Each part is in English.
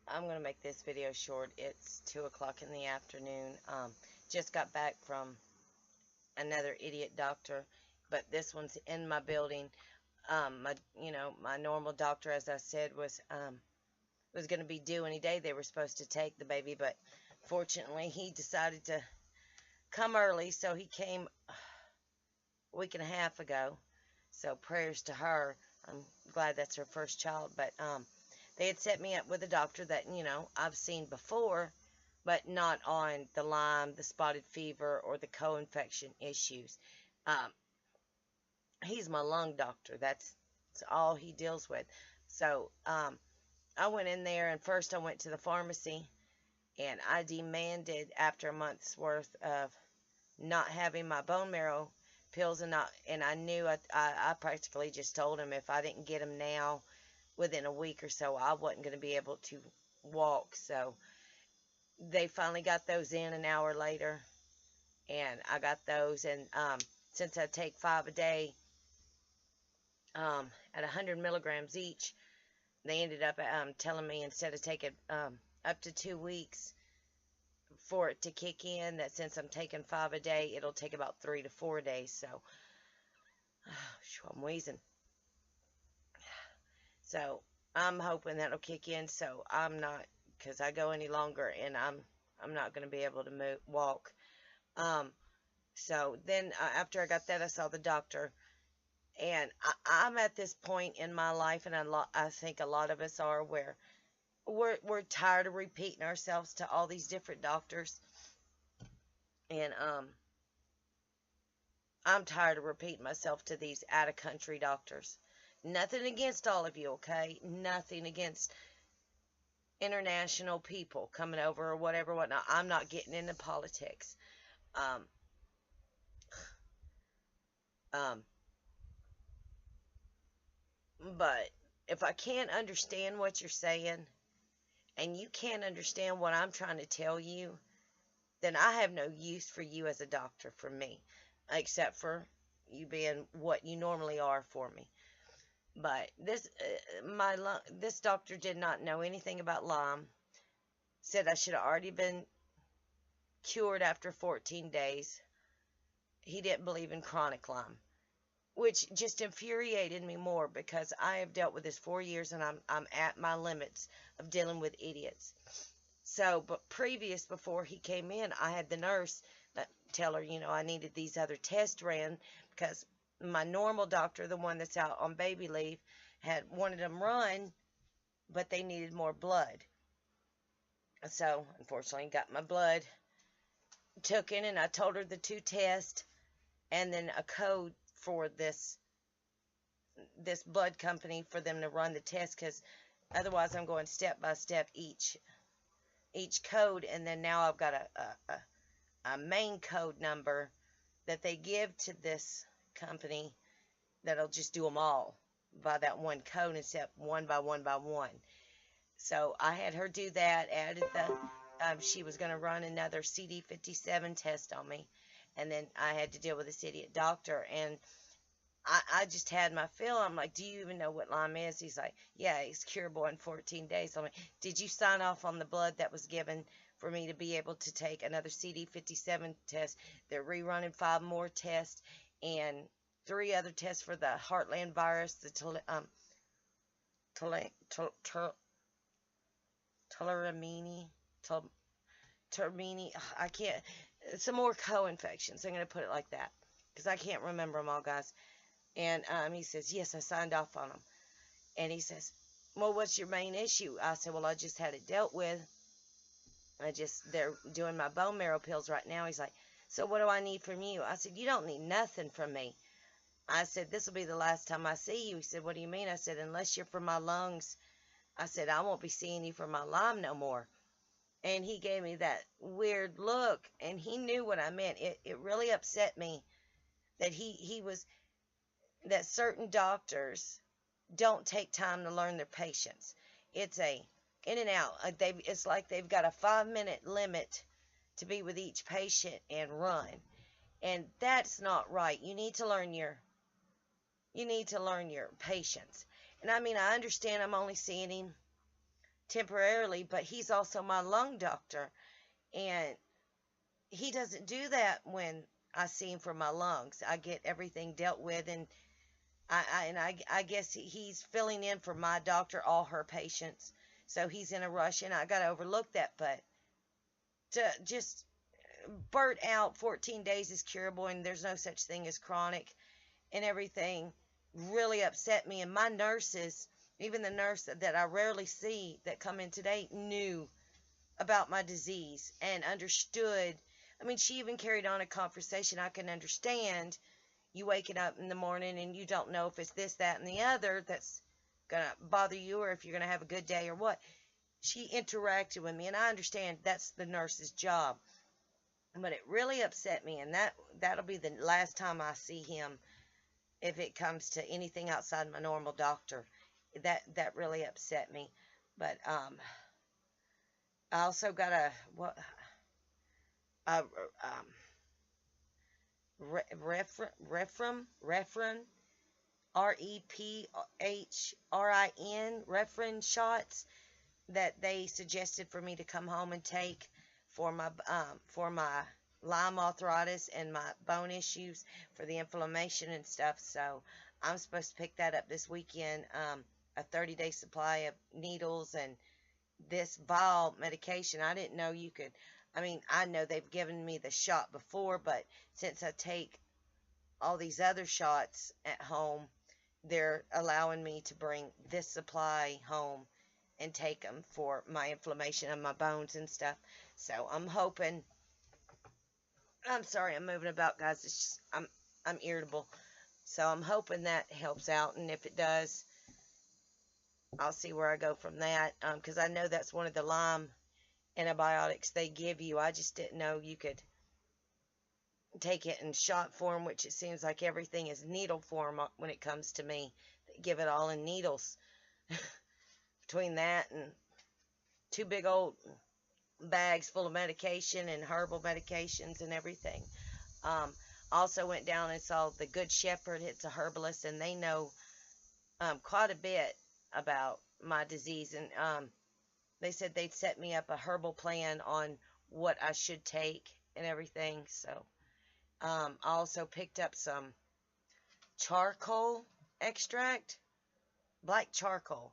I'm going to make this video short. It's 2 o'clock in the afternoon. Just got back from another idiot doctor, but this one's in my building. My normal doctor, as I said, was going to be due any day. They were supposed to take the baby, but fortunately he decided to come early, so he came a week and a half ago. So prayers to her. I'm glad that's her first child, but they had set me up with a doctor that, I've seen before, but not on the Lyme, the spotted fever, or the co-infection issues. Um, he's my lung doctor. That's all he deals with. So I went in there, and first I went to the pharmacy, and I demanded, after a month's worth of not having my bone marrow pills, and I knew I practically just told him if I didn't get them now, within a week or so, I wasn't going to be able to walk. So they finally got those in an hour later, and I got those. And since I take 5 a day at 100 milligrams each, they ended up telling me, instead of taking up to 2 weeks for it to kick in, that since I'm taking 5 a day, it'll take about 3 to 4 days. So I'm wheezing. So I'm hoping that'll kick in, so I'm not, because I go any longer and I'm not going to be able to walk. So then after I got that, I saw the doctor, and I'm at this point in my life, and I think a lot of us are, where we're tired of repeating ourselves to all these different doctors, and I'm tired of repeating myself to these out-of-country doctors. Nothing against all of you, okay? Nothing against international people coming over or whatever, whatnot. I'm not getting into politics. But if I can't understand what you're saying, and you can't understand what I'm trying to tell you, then I have no use for you as a doctor for me, except for you being what you normally are for me. But this doctor did not know anything about Lyme. Said I should have already been cured after 14 days. He didn't believe in chronic Lyme, which just infuriated me more, because I have dealt with this 4 years, and I'm at my limits of dealing with idiots. So, but before he came in, I had the nurse tell her, I needed these other tests ran, because my normal doctor, the one that's out on baby leave, had wanted them run, but they needed more blood. So, unfortunately, got my blood took in, and I told her the 2 tests, and then a code for this blood company for them to run the test, because otherwise I'm going step by step each code, and then now I've got a main code number that they give to this company that'll just do them all by that one code, instead one by one by one. So I had her do that, added she was going to run another CD57 test on me, and then I had to deal with this idiot doctor, and I just had my fill. I'm like, do you even know what Lyme is? He's like, yeah, it's curable in 14 days. I'm like, did you sign off on the blood that was given for me to be able to take another CD57 test? They're rerunning 5 more tests, and 3 other tests for the Heartland virus, the Termini, I can't, some more co-infections. I'm going to put it like that, because I can't remember them all, guys. And he says, yes, I signed off on them. And he says, well, what's your main issue? I said, well, I just had it dealt with. They're doing my bone marrow pills right now. He's like, so what do I need from you? I said, you don't need nothing from me. I said, this will be the last time I see you. He said, what do you mean? I said, unless you're for my lungs. I said, I won't be seeing you for my Lyme no more. And he gave me that weird look, and he knew what I meant. It really upset me that that certain doctors don't take time to learn their patients. It's a in and out. It's like they've got a 5-minute limit to be with each patient and run. And that's not right. You need to learn your patients. And I mean, I understand I'm only seeing him temporarily, but he's also my lung doctor. And he doesn't do that when I see him for my lungs. I get everything dealt with, and I guess he's filling in for my doctor, all her patients. So he's in a rush, and I got to overlook that. But to just burnt out, 14 days is curable, and there's no such thing as chronic, and everything really upset me. And my nurses, even the nurse that I rarely see that come in today, knew about my disease and understood. I mean, she even carried on a conversation. I can understand you waking up in the morning and you don't know if it's this, that, and the other that's going to bother you, or if you're going to have a good day or what. She interacted with me, and I understand that's the nurse's job. But it really upset me, and that'll be the last time I see him if it comes to anything outside my normal doctor. That really upset me. But I also got a Refrin, Refrin shots that they suggested for me to come home and take for my Lyme arthritis and my bone issues, for the inflammation and stuff. So I'm supposed to pick that up this weekend. A 30-day supply of needles and this vial medication. I didn't know you could. I mean, I know they've given me the shot before, but since I take all these other shots at home, they're allowing me to bring this supply home and take them for my inflammation of my bones and stuff. So I'm hoping. I'm sorry, I'm moving about, guys. It's just I'm irritable. So I'm hoping that helps out, and if it does, I'll see where I go from that. Because I know that's one of the Lyme antibiotics they give you. I just didn't know you could take it in shot form, which it seems like everything is needle form when it comes to me. They give it all in needles. Between that and 2 big old bags full of medication and herbal medications and everything. Also went down and saw the Good Shepherd. It's a herbalist, and they know quite a bit about my disease. And they said they'd set me up a herbal plan on what I should take and everything. So I also picked up some charcoal extract, black charcoal,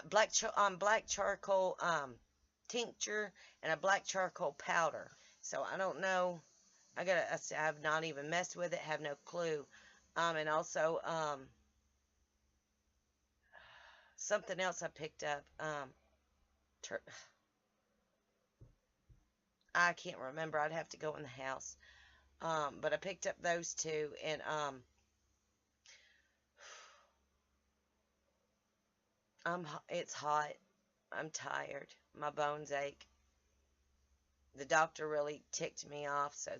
black charcoal tincture, and a black charcoal powder. So I don't know. I have not even messed with it. Have no clue. And also something else I picked up. I can't remember. I'd have to go in the house. But I picked up those two, and it's hot. I'm tired. My bones ache. The doctor really ticked me off, so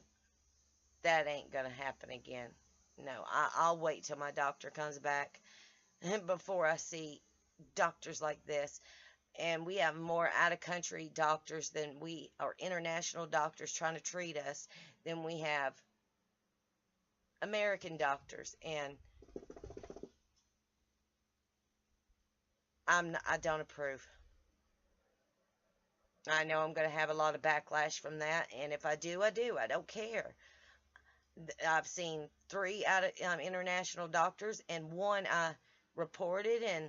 that ain't gonna happen again. No, I'll wait till my doctor comes back before I see doctors like this. And we have more out-of-country doctors than or international doctors trying to treat us than we have American doctors. And I don't approve. I know I'm going to have a lot of backlash from that, and if I do, I do. I don't care. I've seen 3 out of international doctors, and 1 I reported, and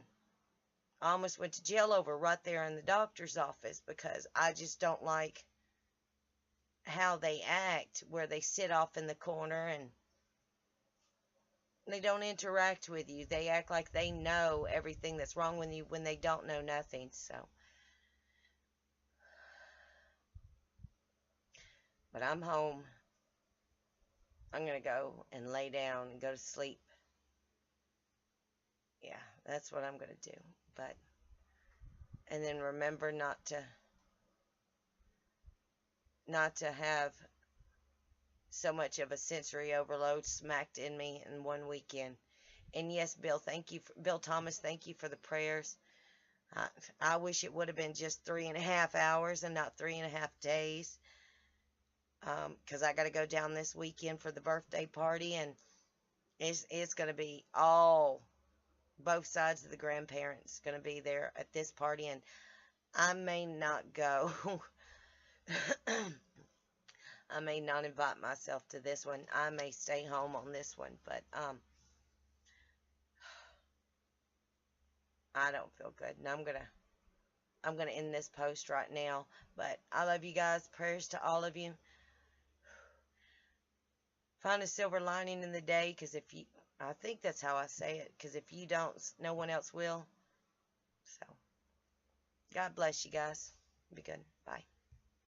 I almost went to jail over right there in the doctor's office, because I just don't like how they act, where they sit off in the corner and they don't interact with you. They act like they know everything that's wrong with you when they don't know nothing. So, but I'm home. I'm going to go and lay down and go to sleep. Yeah, that's what I'm going to do. But, and then remember not to have so much of a sensory overload smacked in me in one weekend. And yes, Bill, Bill Thomas, thank you for the prayers. I wish it would have been just 3.5 hours and not 3.5 days. Because I got to go down this weekend for the birthday party, and it's going to be both sides of the grandparents going to be there at this party, and I may not go. I may not invite myself to this one. I may stay home on this one, but I don't feel good. And I'm gonna end this post right now. But I love you guys. Prayers to all of you. Find a silver lining in the day, because if you, I think that's how I say it, because if you don't, no one else will. So, God bless you guys. Be good. Bye.